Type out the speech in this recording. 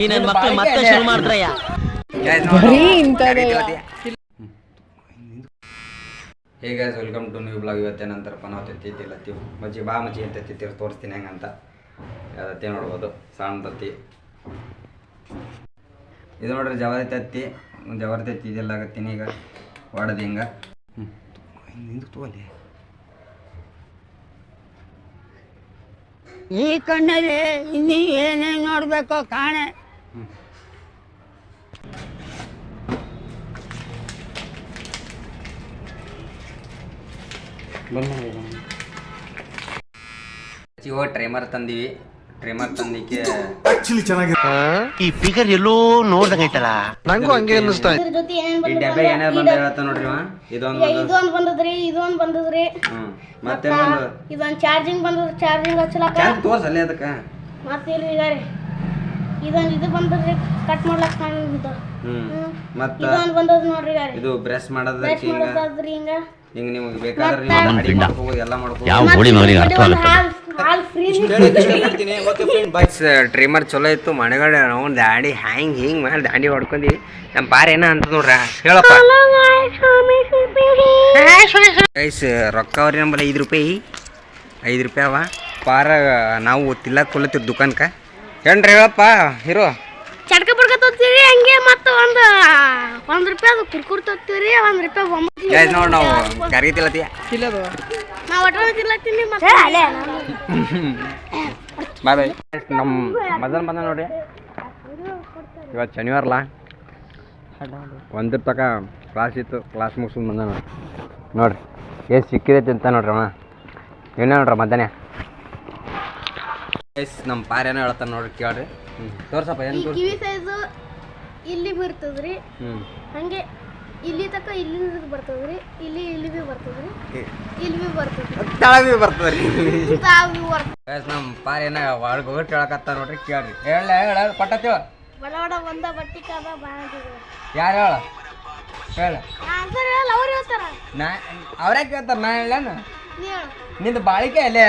ಮತ್ತೆ ಶುರು ಮಾಡ್ರಯ್ಯ hey guys welcome to new blog. ಇವತ್ತೇನಂತಾರಪ್ಪ ನಾವು ತತ್ತಿ ಮಜ್ಜಿ ಬಾ ಮಜ್ಜಿ ಅಂತ ತತ್ತಿ ತೋರಿಸ್ತೀನಿ ಹೆಂಗಂತ. ತತ್ತಿ ನೋಡ್ಬೋದು, ಸಣ್ಣ ತತ್ತಿ ಇದು ನೋಡ್ರಿ. ಜವಾರಿ ತತ್ತಿ ಇದೆಲ್ಲ ಆಗತ್ತೀನಿ ಈಗ ಹೊಡೆದು ಹಿಂಗೆ ತೋಲಿ. ಈ ಕಣ್ಣಲ್ಲಿ ಇನ್ನೀ ಏನೇನು ನೋಡ್ಬೇಕೋ ಕಾಣೆ. ಟ್ರಿಮರ್ ತಂದಿವಿ. ಟ್ರಿಮರ್ ತಂದಿಕ್ಕೆ ಈ ಫಿಗರ್ ಎಲ್ಲೋ ನೋಡ್ದಂಗೈತಲ್ಲ, ನಂಗೂ ಹಂಗೆ ಅನ್ನಿಸ್ತಾ ಇದೆ. ಈ ಡಬ್ಬೆ ಏನಾದ್ರು ಬಂದ ಹೇಳ್ತಾ ನೋಡ್ರಿ. ಇದೊಂದು ಬಂದದ್ರಿ, ಇದೊಂದು ಬಂದದ್ರಿ, ಮತ್ತೆ ಇದೊಂದು ಚಾರ್ಜಿಂಗ್ ಬಂದದ್ರಿ, ಚಾರ್ಜಿಂಗ್ ಹಚ್ಚಲಕ್ಕ ತೋರ್ಸಲ್ಲ ಅದಕ್ಕೆ. ಮತ್ತೆ ಇಲ್ಲಿ ಇದೊಂದು ಇದು ಬಂದದ್ರಿ, ಕಟ್ ಮಾಡ್ಲಕ್ಕ ಮತ್ತೆ ಇದೊಂದು ಬಂದದ್ ನೋಡ್ರಿ. ಇದು ಬ್ರಷ್ ಮಾಡೋದ್ರಿ ಹಿಂಗ ಹಿಂಗ ನಿಮಗೆ ಬೇಕಾದ್ರೆ ನೀವು ಮಾಡ್ಕೋಬಹುದು, ಎಲ್ಲ ಮಾಡ್ಕೋಬಹುದು. ಟ್ರಿಮರ್ ಚಲೋ ಇತ್ತು. ಮನೆಗಡೆ ನಾವು ದಾಡಿ ಹಿಂಗ್ ಮಾಡಿ ದಾಂಡಿ ಹೊಡ್ಕೊಂಡಿ. ನಮ್ಮ ಪಾರ ಏನ ಅಂತ ನೋಡ್ರ ಹೇಳಪ್ಪ. ಗೈಸ್ ರೊಕ್ಕ ಅವ್ರಿ ನಮ್ಮಲ್ಲಿ 5 ರೂಪಾಯಿ ಅವ ಪಾರ. ನಾವು ತಿಲ್ಲಕ್ ಕೊಲ್ಲತ್ತೀವಿ ದುಕಾನ್ಕ. ಏನ್ರಿ ಹೇಳಪ್ಪ ಹೀರೋ. ಚಟ್ಕ ಪಡ್ಕ ತೊತ್ತೀರಿ ಹಂಗೆ. ಮತ್ತೆ ಒಂದ್ ರೂಪಾಯಿ ಅದು ಕುರ್ಕುರ್ ತೊತ್ತೀರಿ, 1 ರೂಪಾಯಿ ನೋಡಿ ನಾವು ಕರ್ಗಿ ತಿಲ್ಲತ್ತೀಯ ನಾವು ಒಟ್ಟ ತಿಲ್ಲತ್ತೀನಿ. ಮತ್ತೆ ಬಾಯ್ ಬಾಯ್. ನಮ್ಮ ಮದನ್ ಬಂದ ನೋಡ್ರಿ. ಇವತ್ತು ಶನಿವಾರಲ್ಲ, 1 ತಕ ಕ್ಲಾಸ್ ಇತ್ತು. ಕ್ಲಾಸ್ ಮುಗಿಸ್ಕೊಂಡು ಬಂದ ನೋಡ್ರಿ. ಎಷ್ಟು ಸಿಕ್ಕಿದೈತಿ ಅಂತ ನೋಡ್ರಿ ಅಮ್ಮ. ಏನೇ ನೋಡ್ರಿ ಮಧ್ಯಾಹ್ನ ನಮ್ಮ ಪಾರ ಏನೋ ಹೇಳ್ತಾನೆ ನೋಡ್ರಿ, ಕೇಳ್ರಿ. ತೋರ್ಸಪ್ಪ ಏನು ತೋರ್ಸಿ. ಕಿವಿ ಸೈಜು ಇಲ್ಲಿ ಬರ್ತದ್ರಿ, ಹಂಗೆ ಇಲ್ಲಿ ತಕ ಇಲ್ಲಿ ಬರ್ತದ್ರಿ, ಇಲ್ಲಿ ಬಿ ಬರ್ತದ್ರಿ, ಇಲ್ಲಿ ಬಿ ಬರ್ತದ್ರಿ, ತಳವಿ ಬರ್ತದ್ರಿ. ನಮ್ಮ ಪಾರ ಏನೋ ಒಳಗೋಗಿ ಹೇಳಕತ್ತ ನೋಡ್ರಿ, ಕೇಳ್ರಿ. ಹೇಳ ಪಟ್ಟತ್ತೇವ ಬಡ ಬಡ ಒಂದ ಬಟ್ಟಿ ಕಾದ ಬಾಂತಿದ್ರು. ಯಾರು ಹೇಳ ಅವ್ರು ಹೇಳ್ತಾರ, ಅವ್ರ್ಯಾಕೆ ಕೇಳ್ತಾರ? ನಾ ಹೇಳೇನು ನೀ ಹೇಳು. ನಿಂದು ಬಾಳಿಕೆ ಅಲ್ಲೇ